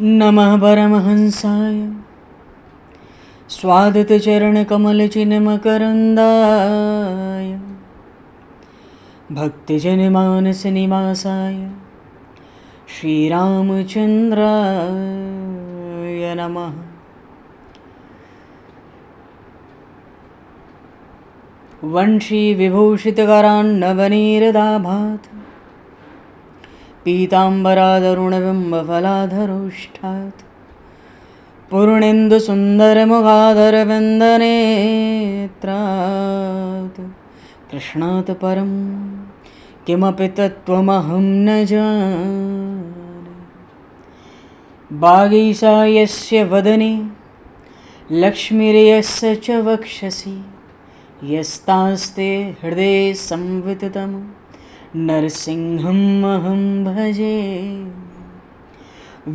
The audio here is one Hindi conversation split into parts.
नमः परमहंसाय स्वादतचरणकमलचिन्मकरन्दाय भक्तिजनमानसनिवासाय श्रीरामचन्द्राय नमः। वंशीविभूषितकरान्नवनीरदाभात् पीताम्बरादरुणबिम्बफलाधरोष्ठात् पूर्णेन्दुसुन्दरमुखादरविन्दनेत्रात् कृष्णात् परं किमपि तत्त्वमहं न जाने। वागीशायस्य वदने लक्ष्मीर्यस्य च वक्षसि यस्तास्ते हृदये संविततं नरसिंहम् अहं भजे।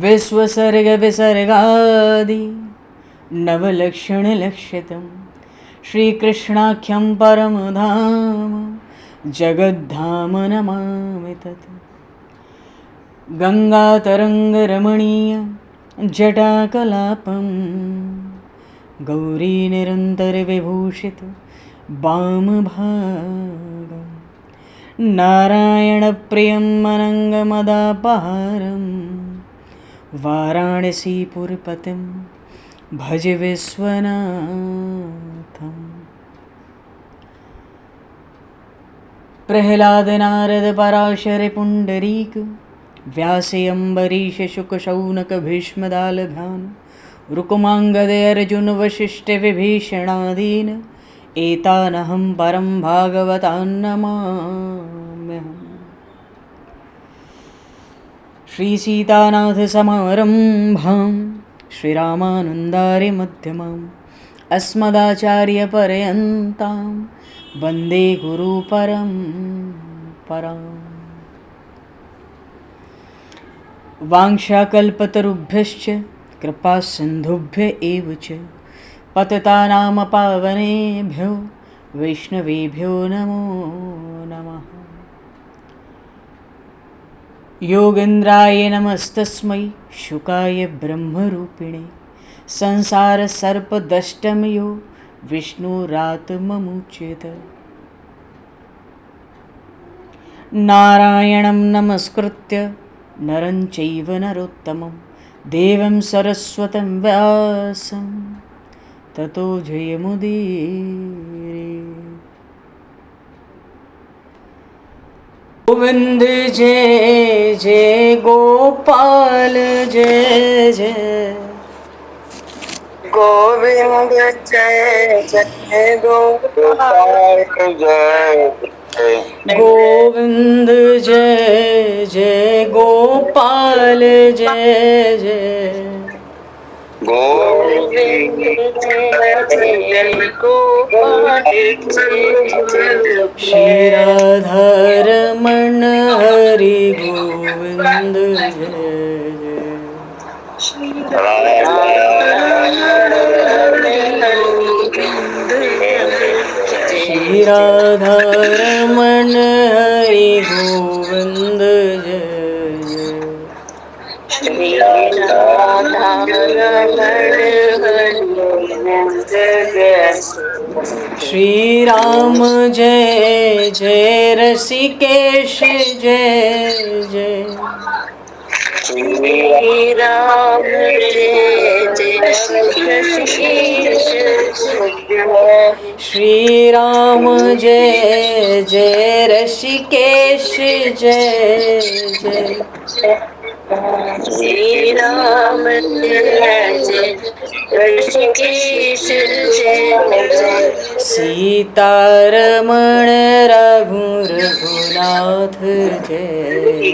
विश्वसर्गविसर्गादि नवलक्षणलक्षितं श्रीकृष्णाख्यं परमधाम जगद्धाम नमामि तत्। गङ्गातरङ्गरमणीयं जटाकलापं गौरीनिरन्तरविभूषितं वामभागं नारायणप्रियं अनङ्गमदापहारं वाराणसीपुरपतिं भज विश्वनाथम्। प्रह्लादनारदपराशरपुण्डरीक व्यासयम्बरीशशुकशौनकभीष्मदालभान् रुकुमाङ्गदर्जुनवसिष्ठविभीषणादीन् एतानहं परं भागवतान् नमाम्यहम्। श्रीसीतानाथसमारम्भां श्रीरामानन्दार्यमध्यमाम् अस्मदाचार्यपर्यन्तां वन्दे गुरुपरम्पराम्। वाञ्छाकल्पतरुभ्यश्च कृपासिन्धुभ्य एव च पतितानां पावनेभ्यो वैष्णवेभ्यो नमो नमः। योगेन्द्राय नमस्तस्मै शुकाय ब्रह्मरूपिणे संसारसर्पदष्टमयो विष्णुरात्ममुच्यते। नारायणं नमस्कृत्य नरं चैव नरोत्तमं देवं सरस्वतं व्यासं ततो जयमुदीरये। गोविंद जय जय गोपाल जय जय गोविंद जय जय गोपाल जय गोविंद जय जय गोपाल जय जय गोविंद जय जय गोपाल जय श्री राधारमण हरि गोविंद जय श्री राधारमण हरि गोविंद जय। श्री राम जय जय ऋषिकेश जय जय श्री राम जय जय ऋषिकेश जय। श्री राम जय जय ऋषिकेश जय जय श्री राम जय जय ऋषिकेश जय। सीतारमण रघुनाथ जय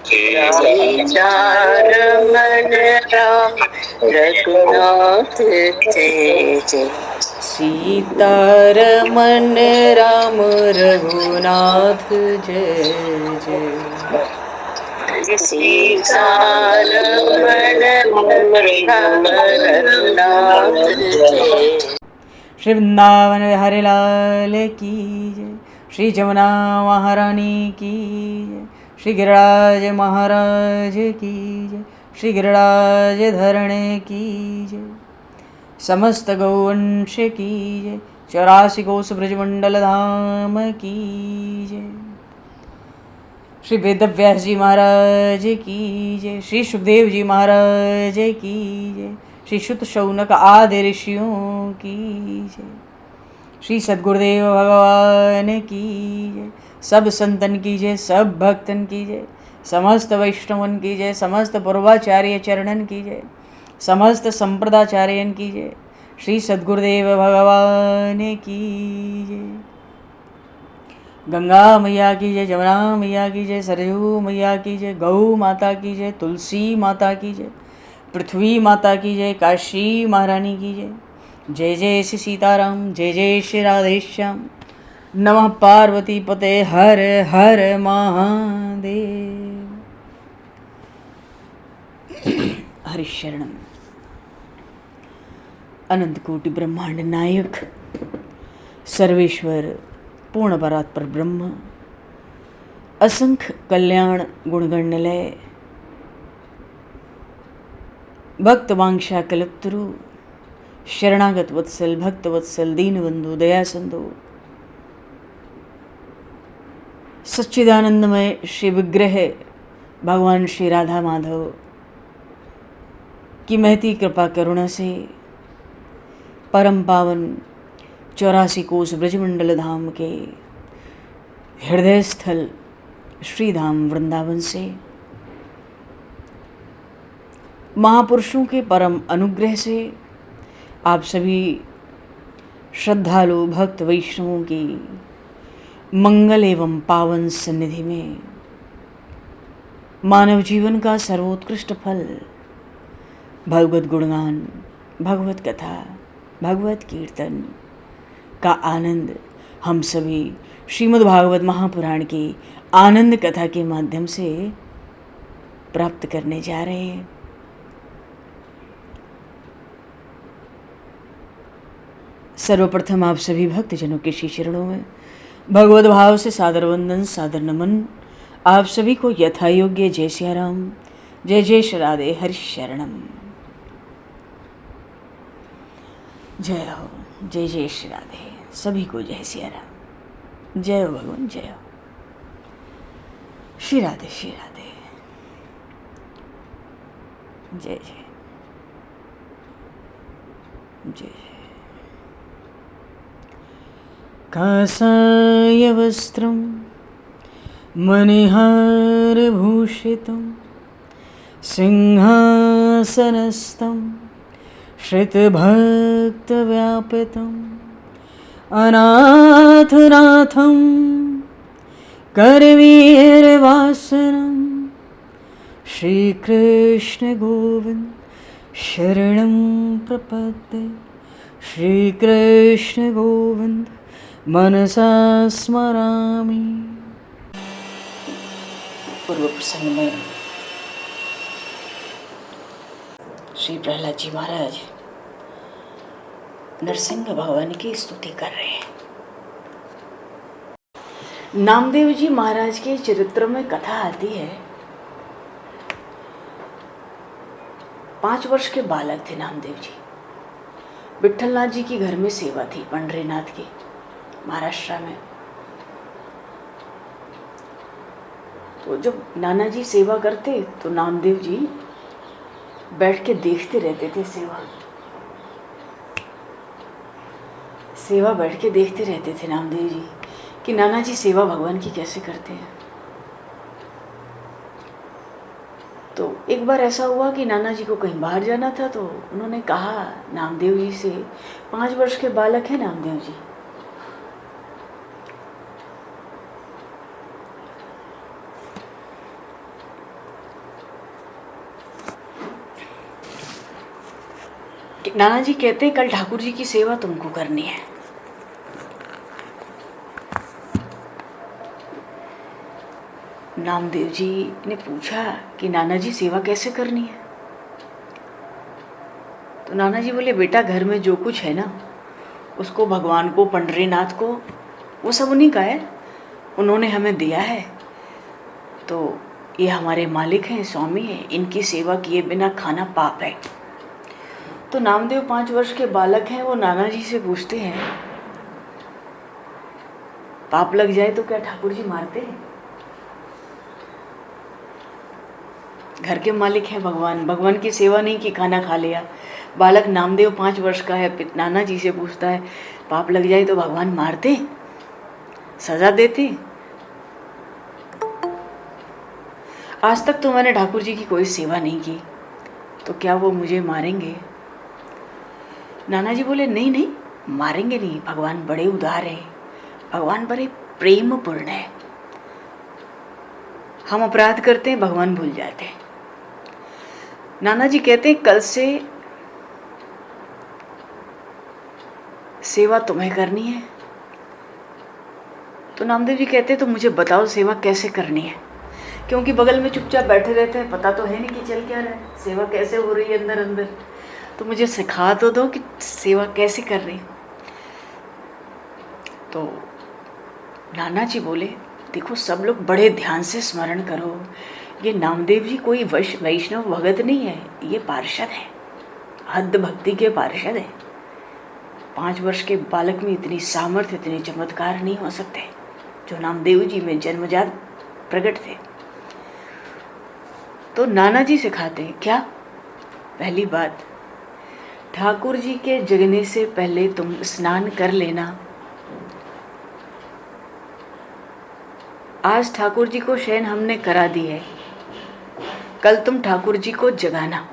जय सीतारमण राम रघुनाथ जय जय। सीतारमण राम रघुनाथ जय जय सीतारमण राम रघुनाथ जय। श्री वृंदावन बिहारी लाल की जय। श्री जमुना महारानी की जय। श्री गिरिराज महाराज की जय, श्री गिरिराज धरणे की जय, समस्त गौवंश की जय, 84 कोस ब्रजमंडल धाम की जय, श्री वेदव्यास जी महाराज की जय, श्री सुखदेव जी महाराज की जय, श्री शुत शौनक आदि ऋषियों की जय, श्री सद्गुरुदेव भगवान की जय, सब संतन की जय, सब भक्तन की जय, समस्त वैष्णवन की जय, समस्त पूर्वाचार्य चरणन की जय, समस्त संप्रदाचार्यन की जय, श्री सद्गुरुदेव भगवान की जय। गंगा मैया की जय, जमुना मैया की जय, सरयू मैया की जय, गौ माता की जय, तुलसी माता की जय, पृथ्वी माता की जय, काशी महारानी की जय। जय जय श्री सीताराम, जय जय श्री राधेश्याम। नमः पार्वती पते हर हर महादेव। हरिशरणम। अनंत कोटि ब्रह्मांड नायक सर्वेश्वर पूर्ण परात्पर ब्रह्म, असंख्य कल्याण गुणगणलय, भक्त वांछा कल्पतरु, शरणागत वत्सल, भक्त वत्सल, दीनबंधु, दया सिंधु, सच्चिदानंदमय श्री विग्रह भगवान श्री राधा माधव की महती कृपा करुणा से परम पावन 84 कोस ब्रजमंडल धाम के हृदय स्थल श्री धाम वृंदावन से महापुरुषों के परम अनुग्रह से आप सभी श्रद्धालु भक्त वैष्णवों की मंगल एवं पावन सन्निधि में मानव जीवन का सर्वोत्कृष्ट फल भगवत गुणगान, भगवत कथा, भगवत कीर्तन का आनंद हम सभी श्रीमद् भागवत महापुराण की आनंद कथा के माध्यम से प्राप्त करने जा रहे हैं। सर्वप्रथम आप सभी भक्तजनों के श्री चरणों में भगवत भाव से सादर वंदन, सादर नमन। आप सभी को यथा योग्य जय सिया राम, जय जय श्री राधे, हरि शरणम। जय हो, जय जय श्री राधे, सभी को जय सिया राम, जय हो भगवान, जय हो श्री राधे, श्री राधे, जय जय जय। कासाय वस्त्रं मणिहारभूषितं सिंहासनस्थं श्रितभक्तव्यापितम् अनाथनाथं करवीरवासनं श्रीकृष्ण गोविंद शरणं प्रपद्ये। श्रीकृष्ण गोविंद मनसा स्मरामि। पूर्व प्रसंग में श्री प्रहलाद जी महाराज नरसिंह भगवान की स्तुति कर रहे हैं। नामदेव जी महाराज के चरित्र में कथा आती है, 5 वर्ष के बालक थे नामदेव जी। विठलनाथ जी की घर में सेवा थी, पंढरीनाथ की, महाराष्ट्र में। तो जब नाना जी सेवा करते तो नामदेव जी बैठ के देखते रहते थे सेवा बैठ के देखते रहते थे नामदेव जी कि नाना जी सेवा भगवान की कैसे करते हैं। तो एक बार ऐसा हुआ कि नाना जी को कहीं बाहर जाना था, तो उन्होंने कहा नामदेव जी से, 5 वर्ष के बालक हैं नामदेव जी, नाना जी कहते कल ठाकुर जी की सेवा तुमको करनी है। नामदेव जी ने पूछा कि नाना जी सेवा कैसे करनी है। तो नाना जी बोले बेटा घर में जो कुछ है ना उसको भगवान को, पंढरीनाथ को, वो सब उन्हीं का है, उन्होंने हमें दिया है, तो ये हमारे मालिक हैं, स्वामी हैं, इनकी सेवा किए बिना खाना पाप है। तो नामदेव 5 वर्ष के बालक हैं, वो नाना जी से पूछते हैं पाप लग जाए तो क्या ठाकुर जी मारते हैं? घर के मालिक हैं भगवान, भगवान की सेवा नहीं की, खाना खा लिया। बालक नामदेव 5 वर्ष का है, नाना जी से पूछता है पाप लग जाए तो भगवान मारते, सजा देते? आज तक तो मैंने ठाकुर जी की कोई सेवा नहीं की, तो क्या वो मुझे मारेंगे? नाना जी बोले नहीं नहीं, मारेंगे नहीं, भगवान बड़े उदार है, भगवान बड़े प्रेम पूर्ण है। हम अपराध करते हैं, भगवान भूल जाते हैं। नाना जी कहते हैं कल से सेवा तुम्हें करनी है। तो नामदेव जी कहते हैं तो मुझे बताओ सेवा कैसे करनी है, क्योंकि बगल में चुपचाप बैठे रहते हैं, पता तो है नहीं कि चल क्या रहा है, सेवा कैसे हो रही है अंदर अंदर। तो मुझे सिखा तो दो कि सेवा कैसे कर रही। तो नाना जी बोले देखो सब लोग बड़े ध्यान से स्मरण करो, ये नामदेव जी कोई वैष्णव भगत नहीं है, ये पार्षद है, हद भक्ति के पार्षद है। 5 वर्ष के बालक में इतनी सामर्थ्य, इतने चमत्कार नहीं हो सकते जो नामदेव जी में जन्मजात प्रकट थे। तो नाना जी सिखाते हैं क्या? पहली बात, ठाकुर जी के जगने से पहले तुम स्नान कर लेना। आज ठाकुर जी को शयन हमने करा दी है, कल तुम ठाकुर जी को जगाना।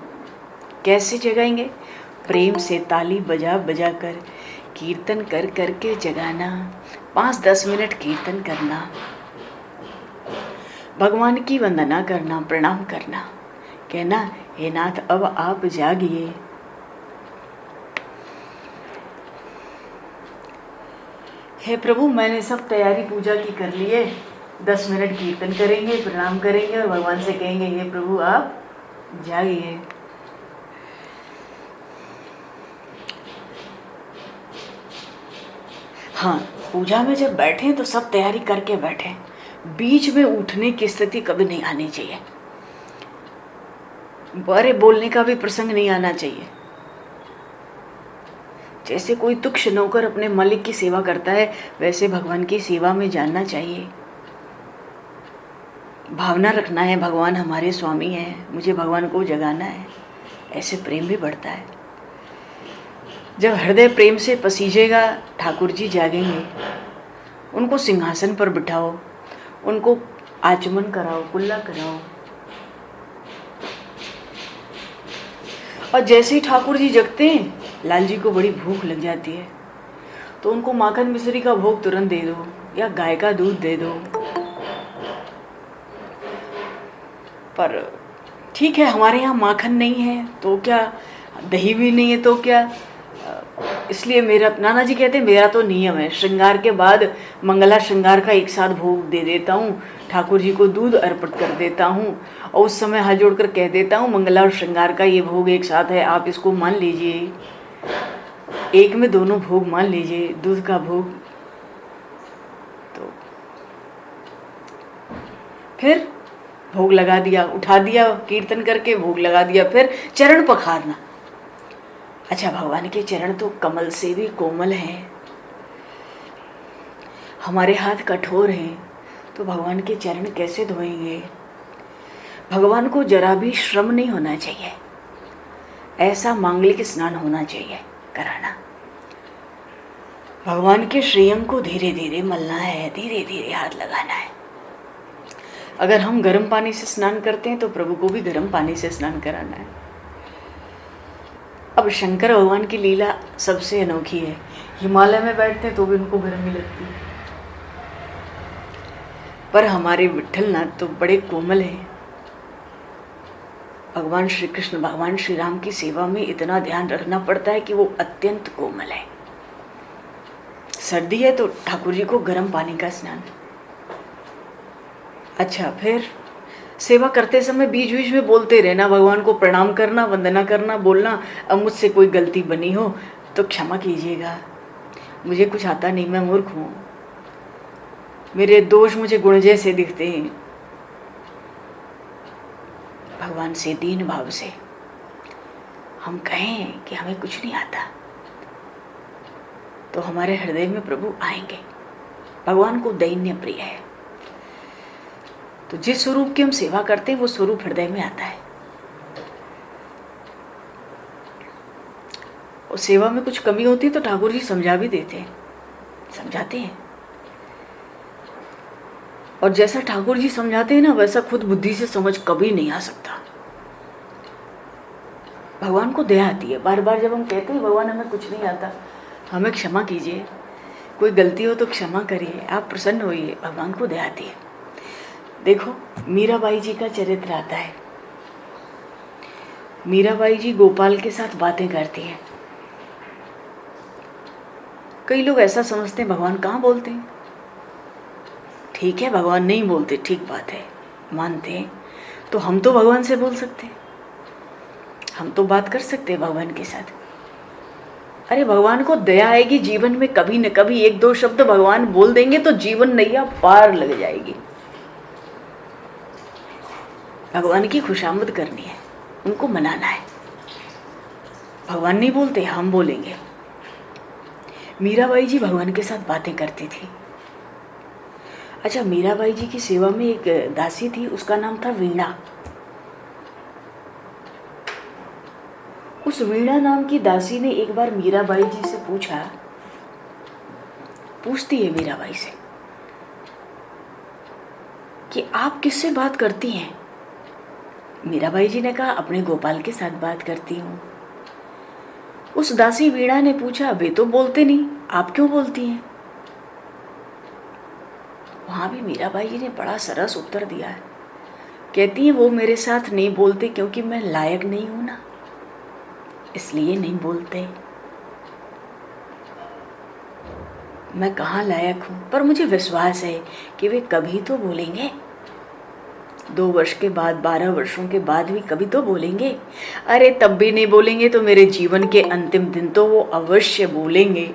कैसे जगाएंगे? प्रेम से ताली बजा बजा कर, कीर्तन कर कर के जगाना। 5-10 मिनट कीर्तन करना, भगवान की वंदना करना, प्रणाम करना, कहना हे नाथ अब आप जागिए। हे प्रभु मैंने सब तैयारी पूजा की कर ली है, 10 मिनट कीर्तन करेंगे, प्रणाम करेंगे और भगवान से कहेंगे हे प्रभु आप जागिए। हाँ, पूजा में जब बैठें तो सब तैयारी करके बैठें, बीच में उठने की स्थिति कभी नहीं आनी चाहिए, बड़े बोलने का भी प्रसंग नहीं आना चाहिए। जैसे कोई तुक्ष नौकर अपने मालिक की सेवा करता है, वैसे भगवान की सेवा में जानना चाहिए, भावना रखना है भगवान हमारे स्वामी हैं, मुझे भगवान को जगाना है। ऐसे प्रेम भी बढ़ता है। जब हृदय प्रेम से पसीजेगा, ठाकुर जी जागेंगे। उनको सिंहासन पर बिठाओ, उनको आचमन कराओ, कुल्ला कराओ। और जैसे ही ठाकुर जी जगते हैं, लाल जी को बड़ी भूख लग जाती है, तो उनको माखन मिश्री का भोग तुरंत दे दो या गाय का दूध दे दो। पर ठीक है, हमारे यहाँ माखन नहीं है तो क्या, दही भी नहीं है तो क्या, इसलिए मेरा नाना जी कहते हैं मेरा तो नियम है, श्रृंगार के बाद मंगला श्रृंगार का एक साथ भोग दे देता हूँ, ठाकुर जी को दूध अर्पित कर देता हूँ और उस समय हाथ जोड़कर कह देता हूँ मंगला और श्रृंगार का ये भोग एक साथ है, आप इसको मान लीजिए, एक में दोनों भोग मान लीजिए, दूध का भोग। तो फिर भोग लगा दिया, उठा दिया, कीर्तन करके भोग लगा दिया, फिर चरण पखारना। अच्छा, भगवान के चरण तो कमल से भी कोमल हैं, हमारे हाथ कठोर हैं, तो भगवान के चरण कैसे धोएंगे? भगवान को जरा भी श्रम नहीं होना चाहिए, ऐसा मांगलिक स्नान होना चाहिए कराना। भगवान के श्रीअंग को धीरे धीरे मलना है, धीरे धीरे हाथ लगाना है। अगर हम गर्म पानी से स्नान करते हैं तो प्रभु को भी गर्म पानी से स्नान कराना है। अब शंकर भगवान की लीला सबसे अनोखी है, हिमालय में बैठते हैं तो भी उनको गर्मी लगती है, पर हमारे विट्ठलनाथ तो बड़े कोमल हैं। भगवान श्री कृष्ण, भगवान श्री राम की सेवा में इतना ध्यान रखना पड़ता है कि वो अत्यंत कोमल है। सर्दी है तो ठाकुर जी को गर्म पानी का स्नान। अच्छा, फिर सेवा करते समय बीच बीच में बोलते रहना, भगवान को प्रणाम करना, वंदना करना, बोलना अब मुझसे कोई गलती बनी हो तो क्षमा कीजिएगा, मुझे कुछ आता नहीं, मैं मूर्ख हूँ, मेरे दोष मुझे गुण जैसे दिखते हैं, भगवान से दीन भाव से हम कहें कि हमें कुछ नहीं आता, तो हमारे हृदय में प्रभु आएंगे। भगवान को दैन्य प्रिय है, तो जिस स्वरूप की हम सेवा करते हैं वो स्वरूप हृदय में आता है। और सेवा में कुछ कमी होती है तो ठाकुर जी समझा भी देते हैं, समझाते हैं। और जैसा ठाकुर जी समझाते हैं ना, वैसा खुद बुद्धि से समझ कभी नहीं आ सकता। भगवान को दया आती है। बार बार जब हम कहते हैं भगवान हमें कुछ नहीं आता, हमें क्षमा कीजिए, कोई गलती हो तो क्षमा करिए, आप प्रसन्न होइए, भगवान को दया आती है। देखो मीराबाई जी का चरित्र आता है। मीराबाई जी गोपाल के साथ बातें करती हैं। कई लोग ऐसा समझते हैं भगवान कहाँ बोलते हैं। ठीक है, भगवान नहीं बोलते, ठीक बात है, मानते हैं। तो हम तो भगवान से बोल सकते हैं, हम तो बात कर सकते हैं भगवान के साथ। अरे भगवान को दया आएगी जीवन में, कभी न कभी एक दो शब्द भगवान बोल देंगे तो जीवन नैया पार लग जाएगी। भगवान की खुशामद करनी है, उनको मनाना है। भगवान नहीं बोलते, हम बोलेंगे। मीराबाई जी भगवान के साथ बातें करती थी। अच्छा, मीराबाई जी की सेवा में एक दासी थी, उसका नाम था वीणा। उस वीणा नाम की दासी ने एक बार मीराबाई जी से पूछती है मीराबाई से कि आप किससे बात करती हैं। मीराबाई जी ने कहा अपने गोपाल के साथ बात करती हूँ। उस दासी वीणा ने पूछा, वे तो बोलते नहीं, आप क्यों बोलती हैं। वहां भी मीराबाई जी ने बड़ा सरस उत्तर दिया है। कहती हैं वो मेरे साथ नहीं बोलते क्योंकि मैं लायक नहीं हूं ना, इसलिए नहीं बोलते। मैं कहाँ लायक हूं, पर मुझे विश्वास है कि वे कभी तो बोलेंगे। 2 वर्ष के बाद, 12 वर्षों के बाद भी कभी तो बोलेंगे। अरे तब भी नहीं बोलेंगे तो मेरे जीवन के अंतिम दिन तो वो अवश्य बोलेंगे।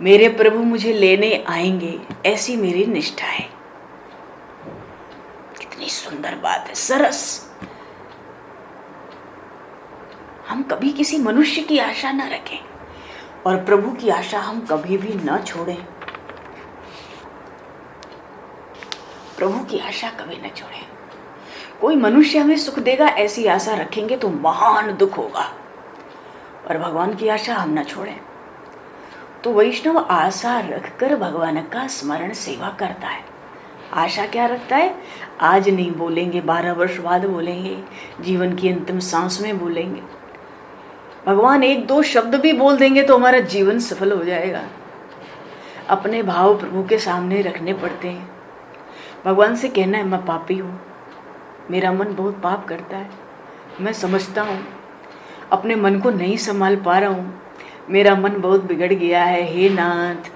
मेरे प्रभु मुझे लेने आएंगे, ऐसी मेरी निष्ठा है। कितनी सुंदर बात है, सरस। हम कभी किसी मनुष्य की आशा न रखें और प्रभु की आशा हम कभी भी न छोड़ें। प्रभु की आशा कभी न छोड़ें। कोई मनुष्य हमें सुख देगा ऐसी आशा रखेंगे तो महान दुख होगा, और भगवान की आशा हम न छोड़ें। तो वैष्णव आशा रखकर भगवान का स्मरण सेवा करता है। आशा क्या रखता है, आज नहीं बोलेंगे, 12 वर्ष बाद बोलेंगे, जीवन की अंतिम सांस में बोलेंगे। भगवान 1-2 शब्द भी बोल देंगे तो हमारा जीवन सफल हो जाएगा। अपने भाव प्रभु के सामने रखने पड़ते हैं। भगवान से कहना है मैं पापी हूँ, मेरा मन बहुत पाप करता है, मैं समझता हूँ अपने मन को नहीं संभाल पा रहा हूँ, मेरा मन बहुत बिगड़ गया है, हे नाथ।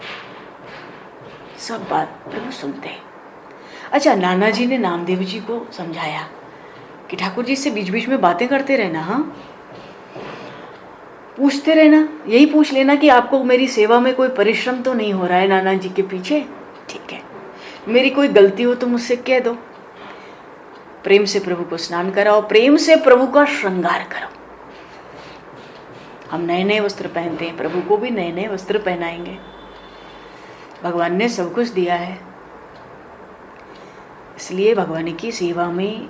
सब बात प्रभु सुनते हैं। अच्छा, नाना जी ने नामदेव जी को समझाया कि ठाकुर जी से बीच बीच में बातें करते रहना, हाँ, पूछते रहना, यही पूछ लेना कि आपको मेरी सेवा में कोई परिश्रम तो नहीं हो रहा है नाना जी के पीछे। ठीक है, मेरी कोई गलती हो तो मुझसे कह दो। प्रेम से प्रभु को स्नान कराओ, प्रेम से प्रभु का श्रृंगार करो। हम नए नए वस्त्र पहनते हैं, प्रभु को भी नए नए वस्त्र पहनाएंगे। भगवान ने सब कुछ दिया है, इसलिए भगवान की सेवा में,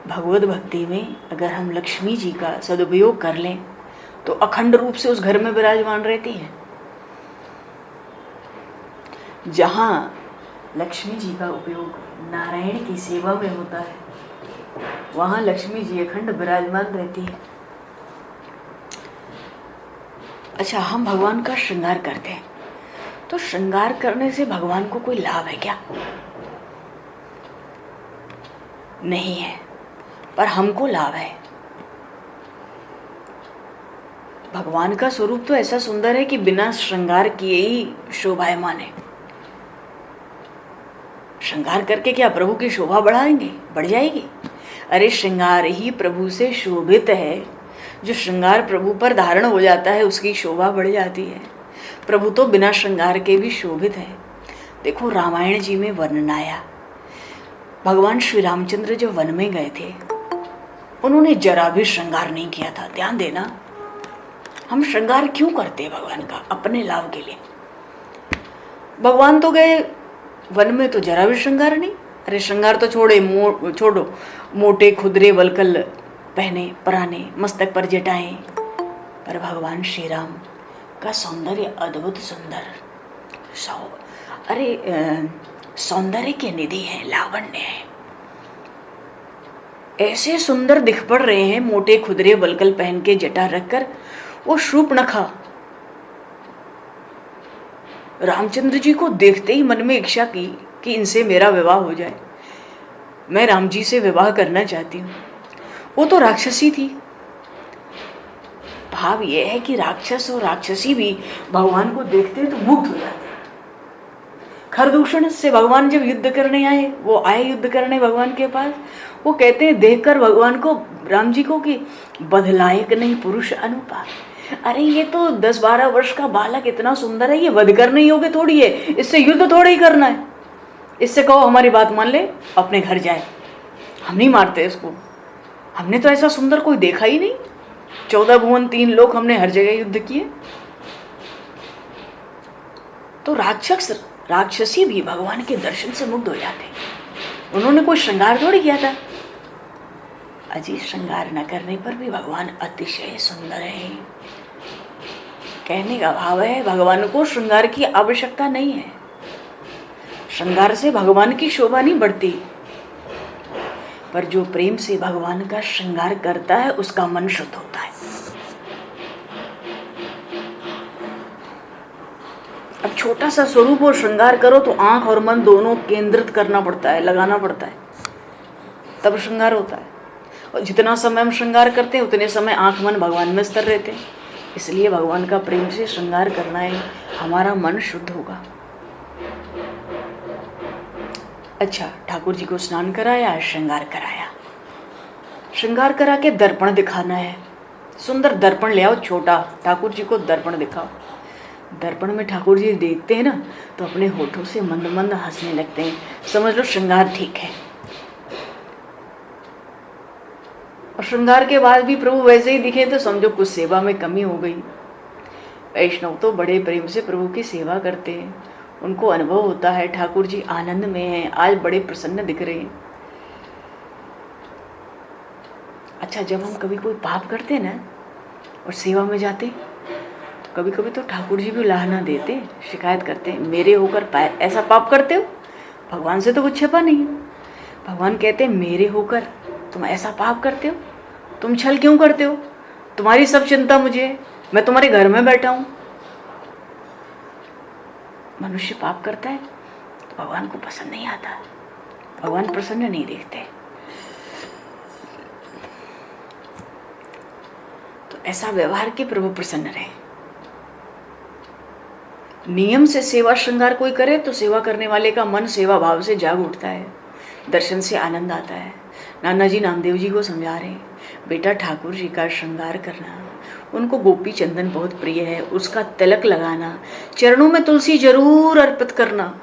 भगवत भक्ति में अगर हम लक्ष्मी जी का सदुपयोग कर लें तो अखंड रूप से उस घर में विराजमान रहती हैं। जहाँ लक्ष्मी जी का उपयोग नारायण की सेवा में होता है, वहाँ लक्ष्मी जी अखंड विराजमान रहती है। अच्छा, हम भगवान का श्रृंगार करते हैं, तो श्रृंगार करने से भगवान को कोई लाभ है क्या? नहीं है, पर हमको लाभ है। भगवान का स्वरूप तो ऐसा सुंदर है कि बिना श्रृंगार किए ही शोभायमान है। श्रृंगार करके क्या प्रभु की शोभा बढ़ाएंगे? बढ़ जाएगी। अरे श्रृंगार ही प्रभु से शोभित है। जो श्रृंगार प्रभु पर धारण हो जाता है उसकी शोभा बढ़ जाती है। प्रभु तो बिना श्रृंगार के भी शोभित है। देखो रामायण जी में वर्णन आया, भगवान श्री रामचंद्र जब वन में गए थे उन्होंने जरा भी श्रृंगार नहीं किया था। ध्यान देना, हम श्रृंगार क्यों करते हैं भगवान का? अपने लाभ के लिए। भगवान तो गए वन में तो जरा भी श्रृंगार नहीं। अरे श्रृंगार तो छोड़ो, मोटे खुदरे वलकल पहने, पराने, मस्तक पर जटाएं, पर भगवान श्री राम का सौंदर्य अद्भुत सुंदर। अरे सौंदर्य के निधि है, लावण्य है। ऐसे सुंदर दिख पड़ रहे हैं, मोटे खुदरे वलकल पहन के जटा रखकर। वो शूर्पणखा रामचंद्र जी को देखते ही मन में इच्छा की कि इनसे मेरा विवाह हो जाए, मैं राम जी से विवाह करना चाहती हूँ। वो तो राक्षसी थी। भाव यह है कि राक्षस और राक्षसी भी भगवान को देखते तो मुग्ध हो जाते। खरदूषण से भगवान जब युद्ध करने आए, वो आए युद्ध करने भगवान के पास, वो कहते हैं देखकर भगवान को, राम जी को, कि बदलायक नहीं पुरुष अनुपा। अरे ये तो 10-12 वर्ष का बालक इतना सुंदर है, ये वध करने योग्य थोड़ी है, इससे युद्ध थोड़ा ही करना है। इससे कहो हमारी बात मान ले, अपने घर जाए, हम नहीं मारते इसको। हमने तो ऐसा सुंदर कोई देखा ही नहीं। 14 भुवन 3 लोक हमने हर जगह युद्ध किए। तो राक्षसी भी भगवान के दर्शन से मुग्ध हो जाते। उन्होंने कोई श्रृंगार थोड़ी किया था। अजी श्रृंगार न करने पर भी भगवान अतिशय सुंदर है। कहने का भाव है भगवान को श्रृंगार की आवश्यकता नहीं है। श्रृंगार से भगवान की शोभा नहीं बढ़ती, पर जो प्रेम से भगवान का श्रृंगार करता है उसका मन शुद्ध होता है। अब छोटा सा स्वरूप और श्रृंगार करो तो आंख और मन दोनों केंद्रित करना पड़ता है, लगाना पड़ता है, तब श्रृंगार होता है। और जितना समय हम श्रृंगार करते हैं उतने समय आंख मन भगवान में स्थिर रहते हैं। इसलिए भगवान का प्रेम से श्रृंगार करना है, हमारा मन शुद्ध होगा। अच्छा, ठाकुर जी को स्नान कराया, श्रृंगार कराया। श्रृंगार करा के दर्पण दिखाना है। सुंदर दर्पण ले आओ छोटा, ठाकुर जी को दर्पण दिखाओ। दर्पण में ठाकुर जी देखते हैं ना तो अपने होठों से मंद मंद हंसने लगते हैं। समझ लो श्रृंगार ठीक है। और श्रृंगार के बाद भी प्रभु वैसे ही दिखे तो समझो कुछ सेवा में कमी हो गई। वैष्णव तो बड़े प्रेम से प्रभु की सेवा करते हैं, उनको अनुभव होता है ठाकुर जी आनंद में हैं, आज बड़े प्रसन्न दिख रहे हैं। अच्छा, जब हम कभी कोई पाप करते ना और सेवा में जाते तो कभी कभी तो ठाकुर जी भी उलाहना देते, शिकायत करते हैं, मेरे होकर ऐसा पाप करते हो। भगवान से तो कुछ छिपा नहीं है। भगवान कहते हैं मेरे होकर तुम ऐसा पाप करते हो, तुम छल क्यों करते हो, तुम्हारी सब चिंता मुझे है, मैं तुम्हारे घर में बैठा हूं। मनुष्य पाप करता है तो भगवान को पसंद नहीं आता, भगवान प्रसन्न नहीं देखते। तो ऐसा व्यवहार के प्रभु प्रसन्न रहे। नियम से सेवा श्रृंगार कोई करे तो सेवा करने वाले का मन सेवा भाव से जाग उठता है, दर्शन से आनंद आता है। नाना जी नामदेव जी को समझा रहे हैं, बेटा ठाकुर जी का श्रृंगार करना, उनको गोपी चंदन बहुत प्रिय है, उसका तिलक लगाना, चरणों में तुलसी जरूर अर्पित करना।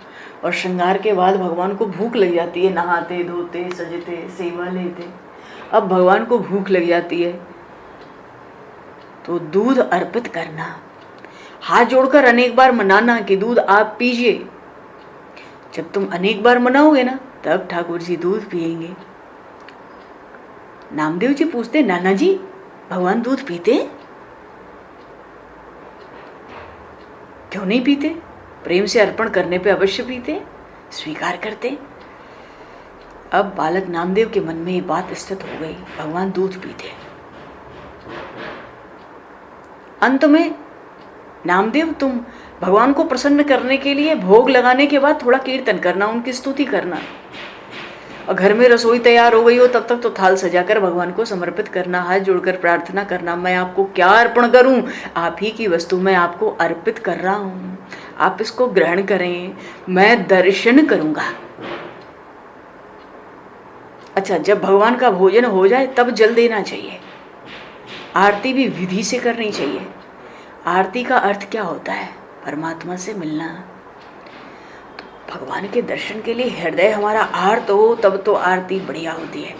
और श्रृंगार के बाद भगवान को भूख लग जाती है, नहाते धोते सजते सेवा लेते, अब भगवान को भूख लग जाती है तो दूध अर्पित करना, हाथ जोड़कर अनेक बार मनाना कि दूध आप पीजिए। जब तुम अनेक बार मनाओगे ना तब ठाकुर जी दूध पिएंगे। नामदेव जी पूछते, नाना जी भगवान दूध पीते? क्यों नहीं पीते? प्रेम से अर्पण करने पे अवश्य पीते, स्वीकार करते। अब बालक नामदेव के मन में ये बात स्थित हो गई, भगवान दूध पीते। अंत में नामदेव तुम भगवान को प्रसन्न करने के लिए भोग लगाने के बाद थोड़ा कीर्तन करना, उनकी स्तुति करना, और घर में रसोई तैयार हो गई हो तब तक तो थाल सजाकर भगवान को समर्पित करना, हाथ जोड़कर प्रार्थना करना, मैं आपको क्या अर्पण करूं, आप ही की वस्तु मैं आपको अर्पित कर रहा हूं, आप इसको ग्रहण करें, मैं दर्शन करूंगा। अच्छा, जब भगवान का भोजन हो जाए तब जल देना चाहिए। आरती भी विधि से करनी चाहिए। आरती का अर्थ क्या होता है? परमात्मा से मिलना। तो भगवान के दर्शन के लिए हृदय हमारा आर्त हो तब तो आरती बढ़िया होती है।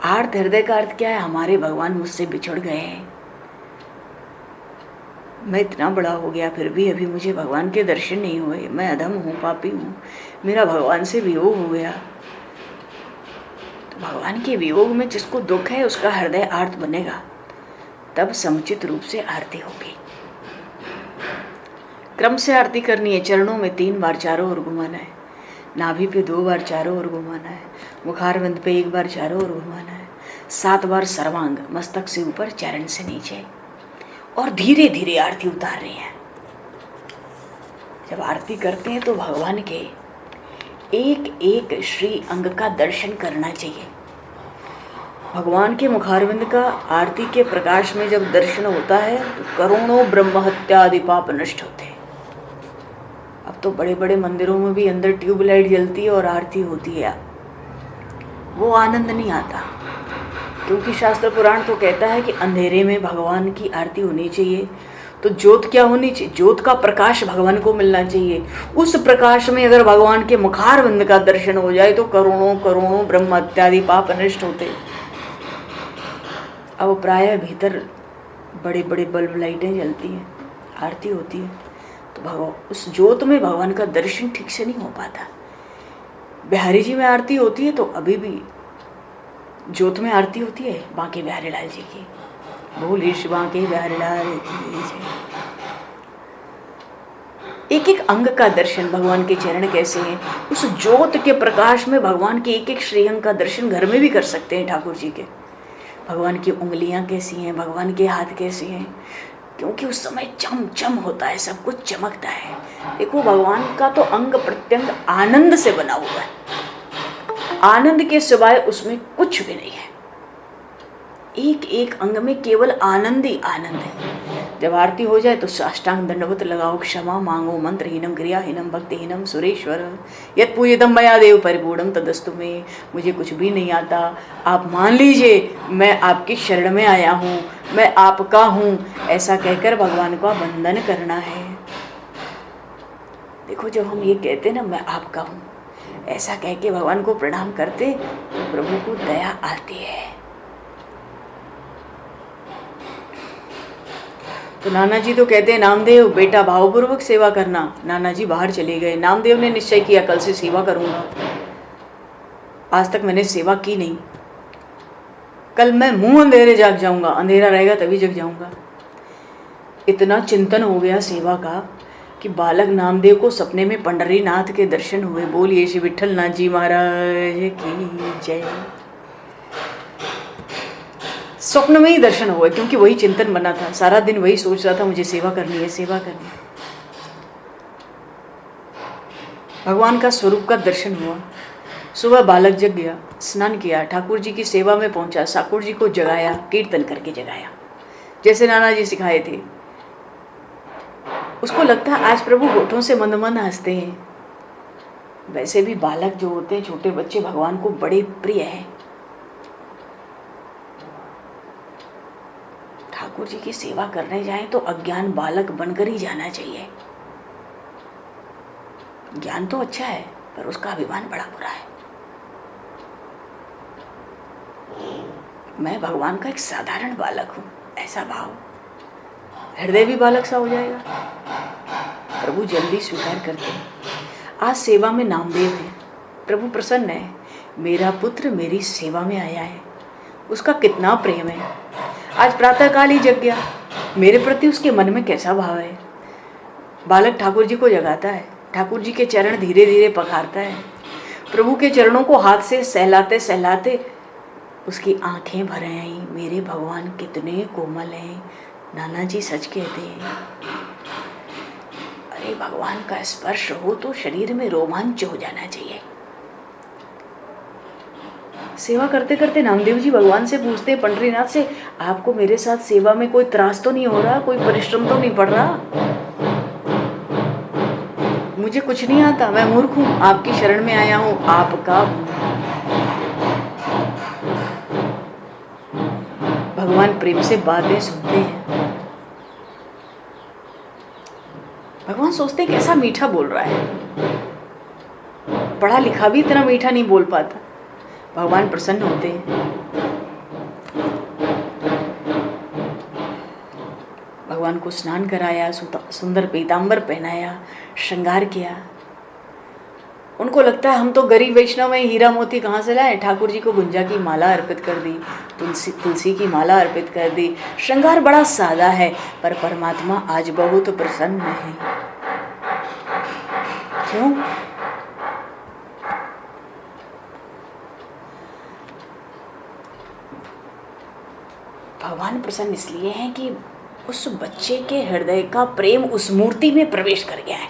आर्त हृदय का अर्थ क्या है? हमारे भगवान मुझसे बिछड़ गए हैं, मैं इतना बड़ा हो गया फिर भी अभी मुझे भगवान के दर्शन नहीं हुए, मैं अधम हूँ, पापी हूँ, मेरा भगवान से वियोग हो गया। तो भगवान के वियोग में जिसको दुख है उसका हृदय आर्त बनेगा, तब समुचित रूप से आरती होगी। क्रम से आरती करनी है। चरणों में 3 बार चारों ओर घुमाना है, नाभि पे 2 बार चारों ओर घुमाना है, मुखारविंद पे 1 बार चारों ओर घुमाना है, 7 बार सर्वांग, मस्तक से ऊपर चरण से नीचे, और धीरे धीरे आरती उतार रही है। जब आरती करते हैं तो भगवान के एक एक श्री अंग का दर्शन करना चाहिए। भगवान के मुखारविंद का आरती के प्रकाश में जब दर्शन होता है तो करोड़ों ब्रह्म हत्या आदि पाप नष्ट होते हैं। अब तो बड़े बड़े मंदिरों में भी अंदर ट्यूबलाइट जलती है और आरती होती है, वो आनंद नहीं आता, क्योंकि शास्त्र पुराण तो कहता है कि अंधेरे में भगवान की आरती होनी चाहिए। तो ज्योत क्या होनी चाहिए? ज्योत का प्रकाश भगवान को मिलना चाहिए। उस प्रकाश में अगर भगवान के मुखारविंद का दर्शन हो जाए तो करोड़ों करोड़ों ब्रह्म इत्यादि पाप नष्ट होते। अब प्रायः भीतर बड़े बड़े बल्ब लाइटें जलती हैं, आरती होती है, तो भगवान उस ज्योत में भगवान का दर्शन ठीक से नहीं हो पाता। बिहारी जी में आरती होती है तो अभी भी ज्योत में आरती होती है बांके बिहारी लाल जी की, बोले श्री बांके बिहारी लाल की जय। एक एक अंग का दर्शन, भगवान के चरण कैसे हैं, उस ज्योत के प्रकाश में भगवान के एक एक श्रीअंग का दर्शन घर में भी कर सकते हैं। ठाकुर जी के भगवान की उंगलियां कैसी हैं, भगवान के हाथ कैसे हैं, क्योंकि उस समय चम चम होता है, सब कुछ चमकता है। देखो भगवान का तो अंग प्रत्यंग आनंद से बना हुआ है, आनंद के सिवाय उसमें कुछ भी नहीं है। एक एक अंग में केवल आनंद ही आनंद है। जब आरती हो जाए तो साष्टांग दंडवत लगाओ, क्षमा मांगो, मंत्रहीनम क्रियाहीनम भक्तिहीनम सुरेश्वर यत् पूजितम मया देव परिपूर्णम तदस्तु में। मुझे कुछ भी नहीं आता, आप मान लीजिए मैं आपकी शरण में आया हूँ, मैं आपका हूँ, ऐसा कहकर भगवान का वंदन करना है। देखो जब हम ये कहते ना मैं आपका हूँ, ऐसा कह के भगवान को प्रणाम करते तो प्रभु को दया आती है। तो नाना जी तो कहते हैं नामदेव बेटा भावपूर्वक सेवा करना। नाना जी बाहर चले गए, नामदेव ने निश्चय किया कल से सेवा करूंगा। आज तक मैंने सेवा की नहीं, कल मैं मुंह अंधेरे जाग जाऊंगा, अंधेरा रहेगा तभी जग जाऊंगा। इतना चिंतन हो गया सेवा का कि बालक नामदेव को सपने में पंडरीनाथ के दर्शन हुए। बोलिए श्री विठल नाथ जी महाराज की जय। स्वप्न में ही दर्शन हुए, क्योंकि वही चिंतन बना था, सारा दिन वही सोच रहा था मुझे सेवा करनी है, सेवा करनी है। भगवान का स्वरूप का दर्शन हुआ। सुबह बालक जग गया, स्नान किया, ठाकुर जी की सेवा में पहुंचा, ठाकुर जी को जगाया, कीर्तन करके जगाया जैसे नाना जी सिखाए थे। उसको लगता आज प्रभु होठों से मंद मंद हंसते हैं। वैसे भी बालक जो होते हैं, छोटे बच्चे, भगवान को बड़े प्रिय हैं। ठाकुर जी की सेवा करने जाएं तो अज्ञान बालक बनकर ही जाना चाहिए। ज्ञान तो अच्छा है पर उसका अभिमान बड़ा बुरा है। मैं भगवान का एक साधारण बालक हूं, ऐसा भाव, हृदय भी बालक सा हो जाएगा। प्रभु जल्दी स्वीकार करते हैं। आज सेवा में नामदेव है, प्रभु प्रसन्न है, मेरा पुत्र मेरी सेवा में आया है, उसका कितना प्रेम है। आज प्रातःकाल ही जग गया, मेरे प्रति उसके मन में कैसा भाव है। बालक ठाकुर जी को जगाता है, ठाकुर जी के चरण धीरे धीरे पखारता है, प्रभु के चरणों को हाथ से सहलाते सहलाते उसकी आंखें भर आई। मेरे भगवान कितने कोमल हैं, नाना जी सच कहते हैं। अरे भगवान का स्पर्श हो तो शरीर में रोमांच हो जाना चाहिए। सेवा करते करते नामदेव जी भगवान से पूछते हैं, पंडरीनाथ से, आपको मेरे साथ सेवा में कोई त्रास तो नहीं हो रहा, कोई परिश्रम तो नहीं पड़ रहा? मुझे कुछ नहीं आता, मैं मूर्ख हूं, आपकी शरण में आया हूं, आपका हूं। भगवान प्रेम से बातें सुनते हैं। भगवान सोचते हैं कैसा मीठा बोल रहा है, पढ़ा लिखा भी इतना मीठा नहीं बोल पाता। भगवान प्रसन्न होते हैं। भगवान को स्नान कराया, सुंदर पीताम्बर पहनाया, श्रृंगार किया। उनको लगता है हम तो गरीब वैष्णव हैं, हीरा मोती कहाँ से लाए। ठाकुर जी को गुंजा की माला अर्पित कर दी, तुलसी की माला अर्पित कर दी। श्रृंगार बड़ा सादा है, पर परमात्मा आज बहुत प्रसन्न है। क्यों? भगवान प्रसन्न इसलिए हैं कि उस बच्चे के हृदय का प्रेम उस मूर्ति में प्रवेश कर गया है।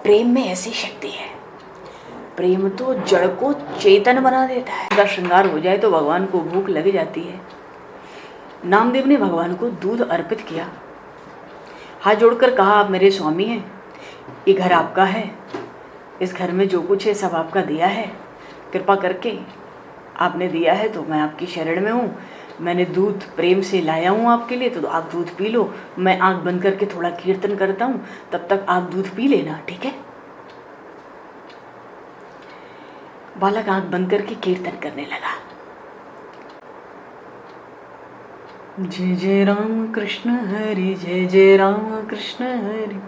प्रेम में ऐसी शक्ति है, प्रेम तो जड़ को चेतन बना देता है। उनका श्रृंगार हो जाए तो भगवान को भूख लग जाती है। नामदेव ने भगवान को दूध अर्पित किया, हाथ जोड़कर कहा, आप मेरे स्वामी हैं, ये घर आपका है, इस घर में जो कुछ है सब आपका दिया है, कृपा करके आपने दिया है तो मैं आपकी शरण में हूँ। मैंने दूध प्रेम से लाया हूँ आपके लिए, तो आप दूध पी लो। मैं आंख बंद करके थोड़ा कीर्तन करता हूँ, तब तक आप दूध पी लेना, ठीक है? बालक आंख बंद करके कीर्तन करने लगा। जय जय राम कृष्ण हरि, जय जय राम कृष्ण हरि,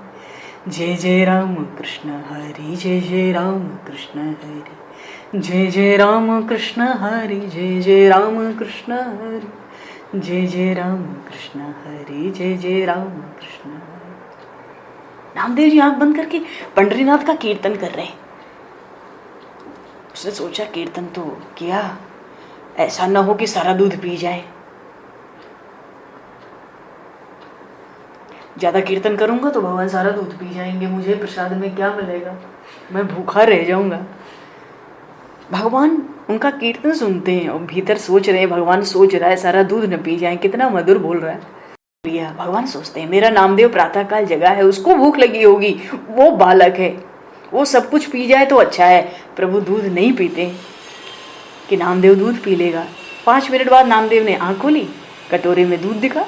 जय जय राम कृष्ण हरि, जय जय राम कृष्ण हरि, जय जय राम कृष्ण हरि, जय जय राम कृष्ण हरि, जय जय राम कृष्ण हरि, जय जय राम कृष्ण हरि। नामदेव जी आंख बंद करके पंडरीनाथ का कीर्तन कर रहे हैं। उसने सोचा कीर्तन तो किया, ऐसा ना हो कि सारा दूध पी जाए। ज्यादा कीर्तन करूंगा तो भगवान सारा दूध पी जाएंगे, मुझे प्रसाद में क्या मिलेगा, मैं भूखा रह जाऊंगा। भगवान उनका कीर्तन सुनते हैं और भीतर सोच रहे हैं, भगवान सोच रहा है सारा दूध न पी जाए, कितना मधुर बोल रहा है। भगवान सोचते हैं मेरा नामदेव प्रातःकाल जगा है, उसको भूख लगी होगी, वो बालक है, वो सब कुछ पी जाए तो अच्छा है। प्रभु दूध नहीं पीते कि नामदेव दूध पी लेगा। 5 मिनट बाद नामदेव ने आंख खोली, कटोरे में दूध दिखा,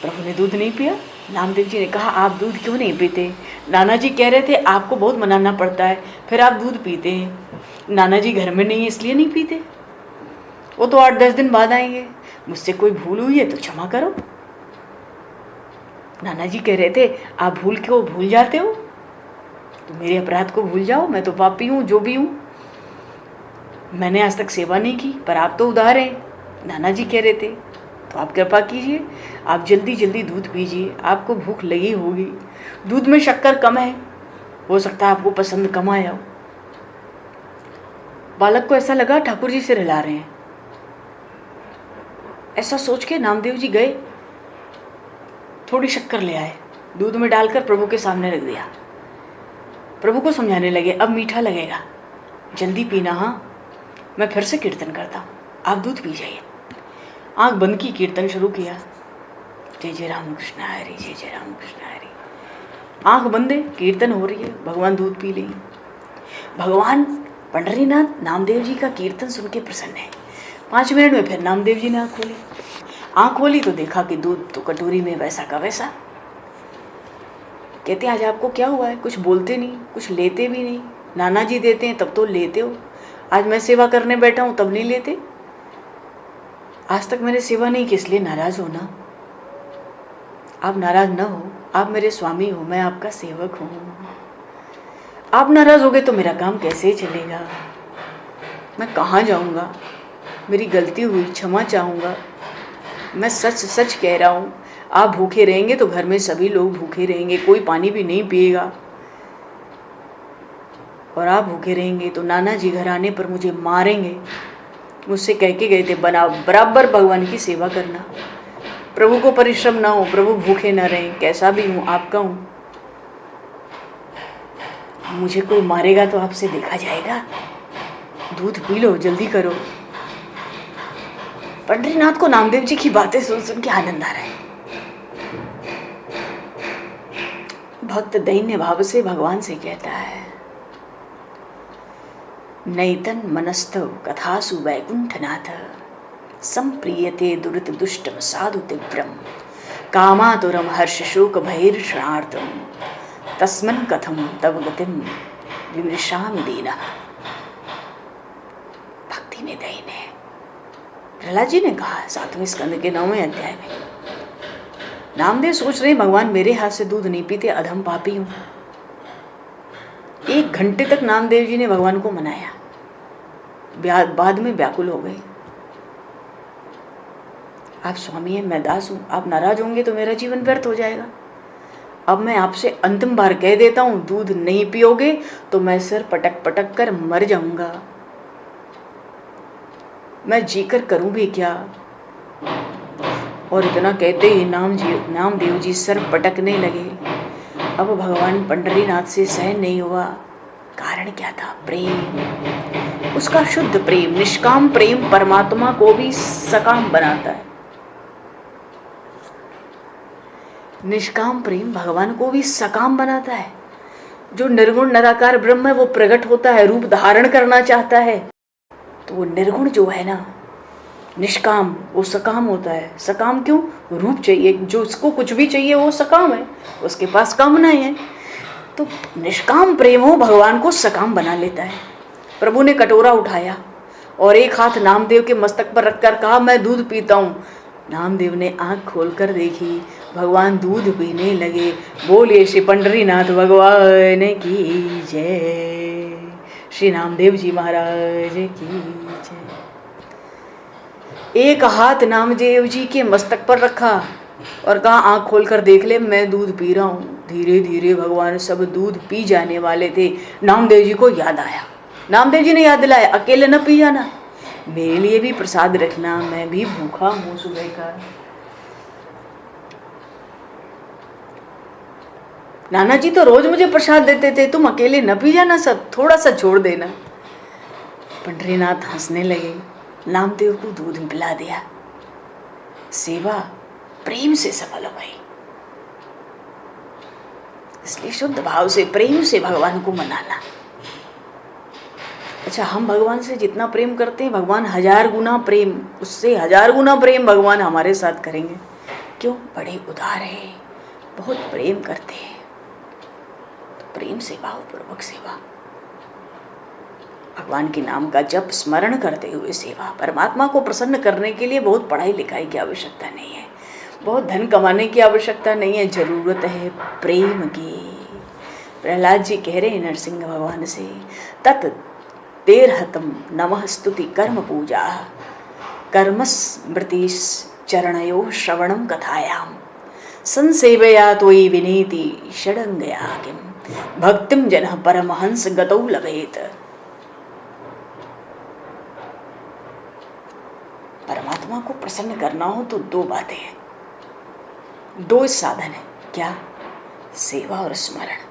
प्रभु ने दूध नहीं पिया। नामदेव जी ने कहा, आप दूध क्यों नहीं पीते? नाना जी कह रहे थे आपको बहुत मनाना पड़ता है, फिर आप दूध पीते हैं। नाना जी घर में नहीं है इसलिए नहीं पीते, वो तो 8-10 दिन बाद आएंगे, मुझसे कोई भूल हुई है तो क्षमा करो। नाना जी कह रहे थे आप भूल जाते हो, तो मेरे अपराध को भूल जाओ, मैं तो पापी हूँ, जो भी हूँ, मैंने आज तक सेवा नहीं की, पर आप तो उदार हैं। नाना जी कह रहे थे तो आप कृपा कीजिए, आप जल्दी जल्दी दूध पीजिए, आपको भूख लगी होगी, दूध में शक्कर कम है, हो सकता है आपको पसंद कम आया हो। बालक को ऐसा लगा ठाकुर जी सिर हिला रहे हैं। ऐसा सोच के नामदेव जी गए, थोड़ी शक्कर ले आए, दूध में डालकर प्रभु के सामने रख दिया। प्रभु को समझाने लगे, अब मीठा लगेगा, जल्दी पीना, हाँ मैं फिर से कीर्तन करता हूँ, आप दूध पी जाइए। आंख बंद की, कीर्तन शुरू किया, जय जय राम कृष्ण हरि, जय जय राम कृष्ण हरि। आंख बंद है, कीर्तन हो रही है, भगवान दूध पी लेंगे। भगवान पंडरीनाथ नामदेव जी का कीर्तन सुन के प्रसन्न है। 5 मिनट में फिर नामदेव जी ने आंख खोली तो देखा कि दूध तो कटोरी में वैसा का वैसा। कहते आज आपको क्या हुआ है? कुछ बोलते नहीं, कुछ लेते भी नहीं। नाना जी देते हैं तब तो लेते हो, आज मैं सेवा करने बैठा हूँ तब नहीं लेते। आज तक मैंने सेवा नहीं की इसलिए नाराज हो ना? आप नाराज ना हो, आप मेरे स्वामी हो, मैं आपका सेवक हूँ। आप नाराज हो गए तो मेरा काम कैसे चलेगा? मैं कहाँ जाऊँगा? मेरी गलती हुई, क्षमा चाहूँगा। मैं सच सच कह रहा हूँ, आप भूखे रहेंगे तो घर में सभी लोग भूखे रहेंगे, कोई पानी भी नहीं पिएगा। और आप भूखे रहेंगे तो नाना जी घर आने पर मुझे मारेंगे। मुझसे कह के गए थे बराबर भगवान की सेवा करना, प्रभु को परिश्रम ना हो, प्रभु भूखे ना रहें, कैसा भी हूँ आपका हूँ। मुझे कोई मारेगा तो आपसे देखा जाएगा, दूध पी लो, जल्दी करो। पंडरीनाथ को नामदेव जी की बातें सुन सुन के आनंद आ रहा है। भक्त दैन्य भाव से भगवान से कहता है, नैतन मनस्तव कथासु वैकुंठनाथ संप्रियते दुरित दुष्टम साधु तीव्रम कामातुरम हर्ष शोक भैर्षणार्थम तस्मन् कथम तव गतिम विमृशामि दीना। भक्ति में दैन है। प्रहलाद जी ने कहा 7वें स्कंद के 9वें अध्याय में, नामदेव सोच रहे भगवान मेरे हाथ से दूध नहीं पीते, अधम पापी हूं। 1 घंटे तक नामदेव जी ने भगवान को मनाया, बाद में व्याकुल हो गए। आप स्वामी हैं, मैं दास हूं, आप नाराज होंगे तो मेरा जीवन व्यर्थ हो जाएगा। अब मैं आपसे अंतिम बार कह देता हूं, दूध नहीं पियोगे तो मैं सिर पटक पटक कर मर जाऊंगा। मैं जीकर करूं भी क्या। और इतना कहते ही नामदेव जी सर पटकने लगे। अब भगवान पंडरीनाथ से सहन नहीं हुआ। कारण क्या था? प्रेम, उसका शुद्ध प्रेम, निष्काम प्रेम परमात्मा को भी सकाम बनाता है। निष्काम प्रेम भगवान को भी सकाम बनाता है। जो निर्गुण निराकार ब्रह्म है वो प्रकट होता है, रूप धारण करना चाहता है, तो वो निर्गुण जो है ना, निष्काम, वो सकाम होता है। सकाम क्यों? रूप चाहिए, जो उसको कुछ भी चाहिए वो सकाम है, उसके पास कामनाएं हैं। तो निष्काम प्रेम हो भगवान को सकाम बना लेता है। प्रभु ने कटोरा उठाया और एक हाथ नामदेव के मस्तक पर रखकर कहा, मैं दूध पीता हूँ। नामदेव ने आंख खोलकर देखी, भगवान दूध पीने लगे। बोलिए श्री पंडरीनाथ भगवान की जय, श्री नामदेव जी महाराज की जय। एक हाथ नामदेव जी के मस्तक पर रखा और कहा, आंख खोलकर देख ले, मैं दूध पी रहा हूँ। धीरे धीरे भगवान सब दूध पी जाने वाले थे। नामदेव जी को याद आया, नामदेव जी ने याद दिलाया, अकेले न पी जाना, मेरे लिए भी प्रसाद रखना, मैं भी भूखा हूँ सुबह का। नाना जी तो रोज मुझे प्रसाद देते थे, तुम अकेले न पी जाना, सब थोड़ा सा छोड़ देना। पंडरीनाथ हंसने लगे, नामदेव को दूध पिला दिया। सेवा प्रेम से सफल हो गई। इसलिए शुद्ध भाव से, प्रेम से भगवान को मनाना। अच्छा, हम भगवान से जितना प्रेम करते हैं, भगवान 1000 गुना प्रेम, उससे 1000 गुना प्रेम भगवान हमारे साथ करेंगे। क्यों? बड़े उदार है, बहुत प्रेम करते हैं। तो प्रेम से, भावपूर्वक सेवा, भगवान के नाम का जप, स्मरण करते हुए सेवा। परमात्मा को प्रसन्न करने के लिए बहुत पढ़ाई लिखाई की आवश्यकता नहीं है, बहुत धन कमाने की आवश्यकता नहीं है, जरूरत है प्रेम की। प्रहलाद जी कह रहे हैं नरसिंह भगवान से, तत् तेरहतम नमः स्तुति कर्म पूजा कर्म स्मृति चरणयो श्रवणम कथायाम संसेवया त्वयि विनीति षडंगया किम भक्तिम जनः परमहंस गतौ लभेत। परमात्मा को प्रसन्न करना हो तो 2 बातें हैं, 2 साधन है। क्या? सेवा और स्मरण।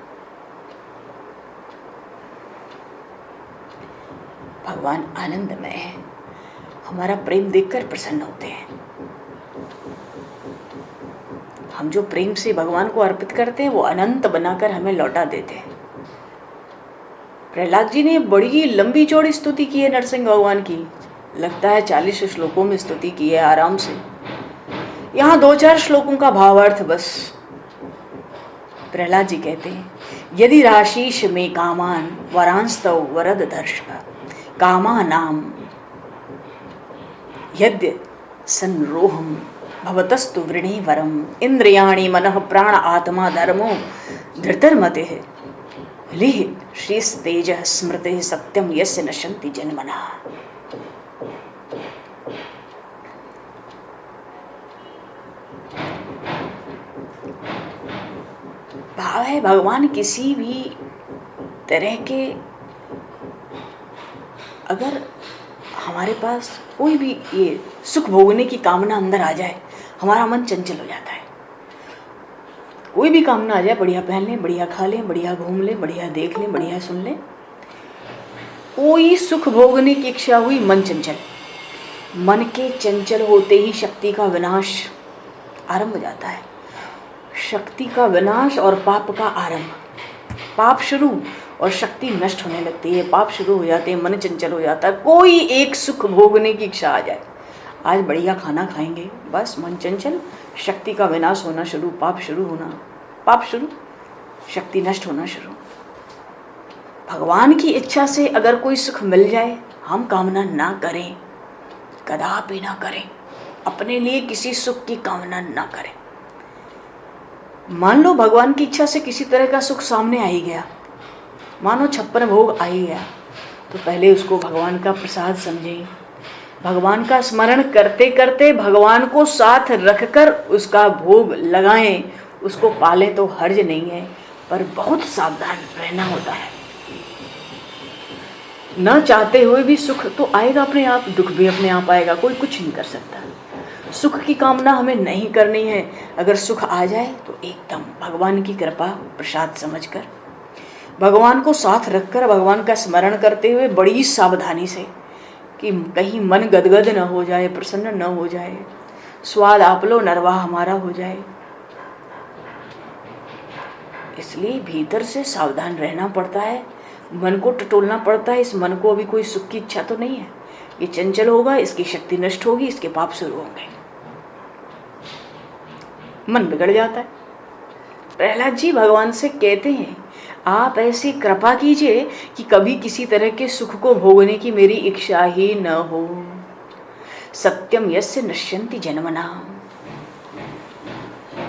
भगवान आनंदमय है, हमारा प्रेम देखकर प्रसन्न होते हैं। हम जो प्रेम से भगवान को अर्पित करते हैं वो अनंत बनाकर हमें लौटा देते हैं। प्रहलाद जी ने बड़ी लंबी चौड़ी स्तुति की है नरसिंह भगवान की, लगता है 40 श्लोकों में स्तुति की है आराम से। यहाँ 2-4 श्लोकों का भावार्थ बस। प्रहलाद जी कहते हैं, यदि राशीष में कामान वरांस्तव वरद दर्शक कामानाम यद्य संरोहम भवतस्तु वृणे वरम इंद्रियाणि मनः प्राण आत्मा धर्मो धृतर्मते लिह श्रीस तेज स्मृति सत्यम यस्य नशन्ति जन्मना। भाव है, भगवान किसी भी तरह के, अगर हमारे पास कोई भी ये सुख भोगने की कामना अंदर आ जाए, हमारा मन चंचल हो जाता है। कोई भी कामना आ जाए, बढ़िया पहन लें, बढ़िया खा लें, बढ़िया घूम लें, बढ़िया देख लें, बढ़िया सुन लें, कोई सुख भोगने की इच्छा हुई, मन चंचल। मन के चंचल होते ही शक्ति का विनाश आरंभ हो जाता है। शक्ति का विनाश और पाप का आरंभ। पाप शुरू और शक्ति नष्ट होने लगती है। पाप शुरू हो जाते हैं, मन चंचल हो जाता है। कोई एक सुख भोगने की इच्छा आ जाए, आज बढ़िया खाना खाएंगे, बस मन चंचल, शक्ति का विनाश होना शुरू, पाप शुरू होना, पाप शुरू, शक्ति नष्ट होना शुरू। भगवान की इच्छा से अगर कोई सुख मिल जाए, हम कामना ना करें, कदापि ना करें, अपने लिए किसी सुख की कामना ना करें। मान लो भगवान की इच्छा से किसी तरह का सुख सामने आ ही गया, मानो 56 भोग आ ही गया, तो पहले उसको भगवान का प्रसाद समझें। भगवान का स्मरण करते करते भगवान को साथ रखकर उसका भोग लगाएं, उसको पालें तो हर्ज नहीं है, पर बहुत सावधान रहना होता है। न चाहते हुए भी सुख तो आएगा अपने आप, दुख भी अपने आप आएगा, कोई कुछ नहीं कर सकता। सुख की कामना हमें नहीं करनी है। अगर सुख आ जाए तो एकदम भगवान की कृपा प्रसाद समझकर, भगवान को साथ रखकर, भगवान का स्मरण करते हुए बड़ी सावधानी से, कि कहीं मन गदगद न हो जाए, प्रसन्न न हो जाए, स्वाद आप लो नरवाह हमारा हो जाए। इसलिए भीतर से सावधान रहना पड़ता है, मन को टटोलना पड़ता है। इस मन को अभी कोई सुख की इच्छा तो नहीं है, ये चंचल होगा, इसकी शक्ति नष्ट होगी, इसके पाप शुरू होंगे, मन बिगड़ जाता है। प्रहलाद जी भगवान से कहते हैं, आप ऐसी कृपा कीजिए कि कभी किसी तरह के सुख को भोगने की मेरी इच्छा ही न हो। सत्यम यस्य नश्यन्ति जन्मना,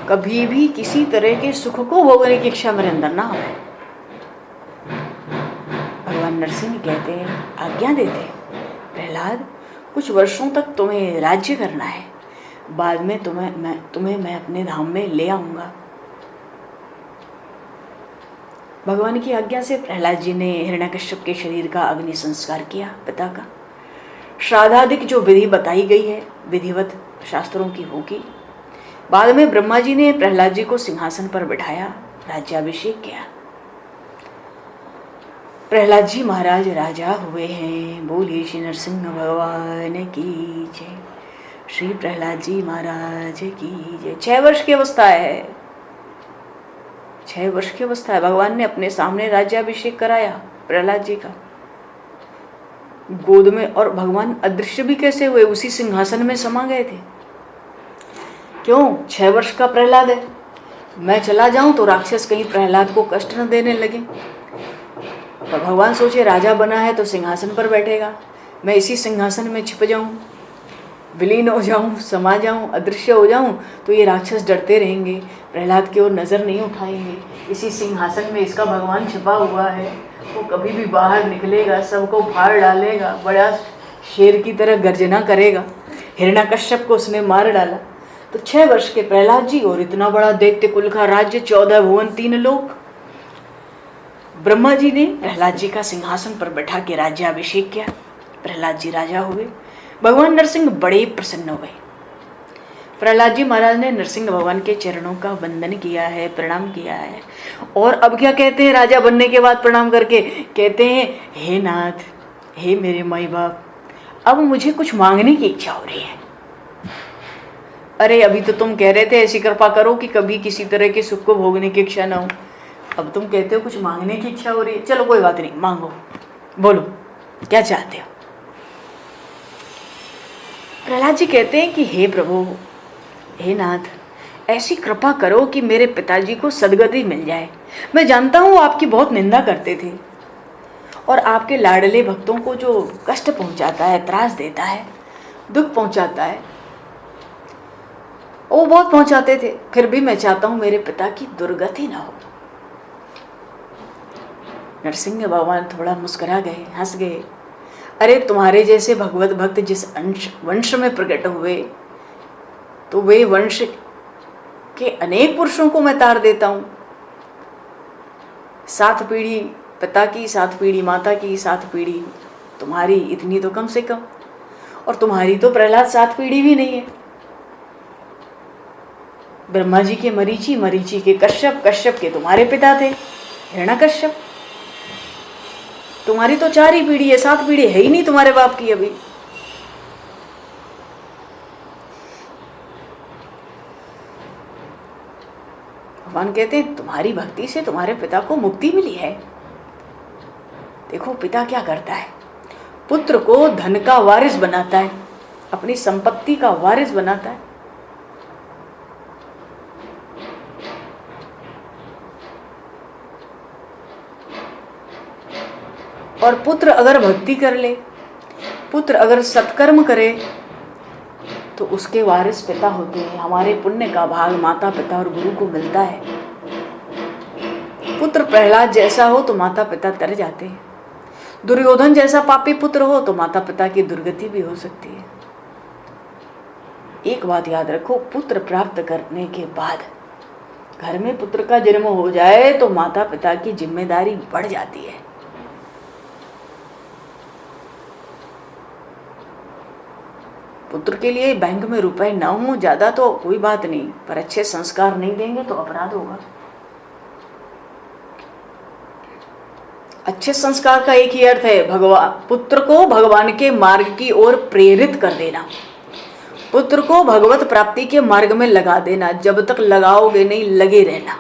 कभी भी किसी तरह के सुख को भोगने की इच्छा मेरे अंदर ना हो। भगवान नरसिंह कहते हैं, आज्ञा देते हैं, प्रहलाद कुछ वर्षों तक तुम्हें राज्य करना है, बाद में तुम्हें मैं अपने धाम में ले आऊंगा। भगवान की आज्ञा से प्रहलाद जी ने हिरण्यकश्यप के शरीर का अग्नि संस्कार किया, पिता का। श्राद्धादिक जो विधि बताई गई है विधिवत शास्त्रों की होगी। बाद में ब्रह्मा जी ने प्रहलाद जी को सिंहासन पर बिठाया, राज्याभिषेक किया। प्रहलाद जी महाराज राजा हुए हैं। बोलिए श्री नरसिंह भगवान की जय। श्री प्रहलाद जी महाराज की जय। 6 वर्ष की अवस्था है, 6 वर्ष की अवस्था है। भगवान ने अपने सामने राज्याभिषेक कराया प्रहलाद जी का गोद में, और भगवान अदृश्य भी कैसे हुए, उसी सिंहासन में समा गए थे। क्यों? 6 वर्ष का प्रहलाद है, मैं चला जाऊं तो राक्षस कहीं प्रहलाद को कष्ट न देने लगे। तो भगवान सोचे राजा बना है तो सिंहासन पर बैठेगा, मैं इसी सिंहासन में छिप जाऊं, विलीन हो जाऊं, समा जाऊं, अदृश्य हो जाऊं, तो ये राक्षस डरते रहेंगे, प्रहलाद की ओर नजर नहीं उठाएंगे। इसी सिंहासन में इसका भगवान छिपा हुआ है, वो कभी भी बाहर निकलेगा, सबको फाड़ डालेगा, बड़ा शेर की तरह गर्जना करेगा। हिरण्यकश्यप को उसने मार डाला। तो 6 वर्ष के प्रहलाद जी और इतना बड़ा दैत्य कुल का राज्य, 14 भुवन 3 लोक। ब्रह्मा जी ने प्रहलाद जी का सिंहासन पर बैठा के राज्याभिषेक किया, प्रहलाद जी राजा हुए। भगवान नरसिंह बड़े प्रसन्न हुए। प्रहलाद जी महाराज ने नरसिंह भगवान के चरणों का वंदन किया है, प्रणाम किया है। और अब क्या कहते हैं राजा बनने के बाद प्रणाम करके? कहते हैं, हे नाथ, हे मेरे माई बाप, अब मुझे कुछ मांगने की इच्छा हो रही है। अरे अभी तो तुम कह रहे थे ऐसी कृपा करो कि कभी किसी तरह के सुख को भोगने की इच्छा ना हो, अब तुम कहते हो कुछ मांगने की इच्छा हो रही है। चलो कोई बात नहीं, मांगो, बोलो क्या चाहते हो। प्रहलाद जी कहते हैं कि हे प्रभु, हे नाथ, ऐसी कृपा करो कि मेरे पिताजी को सदगति मिल जाए। मैं जानता हूँ आपकी बहुत निंदा करते थे, और आपके लाडले भक्तों को जो कष्ट पहुँचाता है, त्रास देता है, दुख पहुँचाता है, वो बहुत पहुँचाते थे। फिर भी मैं चाहता हूँ मेरे पिता की दुर्गति ना हो। नरसिंह भगवान थोड़ा मुस्कुरा गए, हंस गए। अरे तुम्हारे जैसे भगवत भक्त जिस वंश में प्रकट हुए, तो वे वंश के अनेक पुरुषों को मैं तार देता हूँ। 7 पीढ़ी पिता की, 7 पीढ़ी माता की, 7 पीढ़ी तुम्हारी, इतनी तो कम से कम। और तुम्हारी तो प्रहलाद 7 पीढ़ी भी नहीं है। ब्रह्मा जी के मरीचि, मरीचि के कश्यप, कश्यप के तुम्हारे पिता थे हिरण्यकश्यप। तुम्हारी तो 4 ही पीढ़ी है, 7 पीढ़ी है ही नहीं तुम्हारे बाप की अभी। भगवान कहते हैं तुम्हारी भक्ति से तुम्हारे पिता को मुक्ति मिली है। देखो पिता क्या करता है, पुत्र को धन का वारिस बनाता है, अपनी संपत्ति का वारिस बनाता है। और पुत्र अगर भक्ति कर ले, पुत्र अगर सत्कर्म करे, तो उसके वारिस पिता होते हैं। हमारे पुण्य का भाग माता पिता और गुरु को मिलता है। पुत्र प्रहलाद जैसा हो तो माता पिता तर जाते हैं। दुर्योधन जैसा पापी पुत्र हो तो माता पिता की दुर्गति भी हो सकती है। एक बात याद रखो, पुत्र प्राप्त करने के बाद घर में पुत्र का जन्म हो जाए तो माता पिता की जिम्मेदारी बढ़ जाती है। पुत्र के लिए बैंक में रुपए ना हो ज्यादा तो कोई बात नहीं, पर अच्छे संस्कार नहीं देंगे तो अपराध होगा। अच्छे संस्कार का एक ही अर्थ है, पुत्र को भगवान के मार्ग की ओर प्रेरित कर देना, पुत्र को भगवत प्राप्ति के मार्ग में लगा देना। जब तक लगाओगे नहीं, लगे रहना,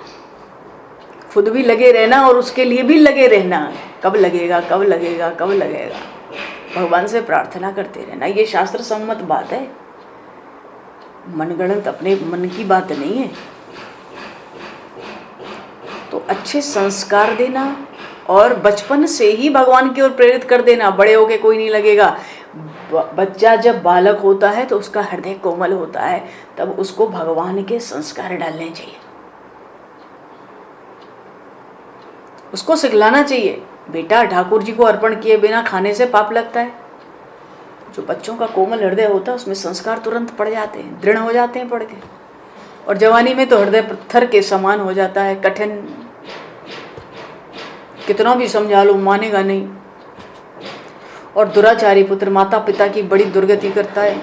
खुद भी लगे रहना और उसके लिए भी लगे रहना। कब लगेगा, कब लगेगा, कब लगेगा, भगवान से प्रार्थना करते रहना। ये शास्त्र सम्मत बात है, मनगढ़ंत अपने मन की बात नहीं है। तो अच्छे संस्कार देना और बचपन से ही भगवान की ओर प्रेरित कर देना। बड़े होके कोई नहीं लगेगा। बच्चा जब बालक होता है तो उसका हृदय कोमल होता है, तब उसको भगवान के संस्कार डालने चाहिए, उसको सिखलाना चाहिए। बेटा, ठाकुर जी को अर्पण किए बिना खाने से पाप लगता है। जो बच्चों का कोमल हृदय होता है उसमें संस्कार तुरंत पड़ जाते हैं, दृढ़ हो जाते हैं पढ़ के। और जवानी में तो हृदय पत्थर के समान हो जाता है, कठिन, कितना भी समझा लो मानेगा नहीं। और दुराचारी पुत्र माता पिता की बड़ी दुर्गति करता है।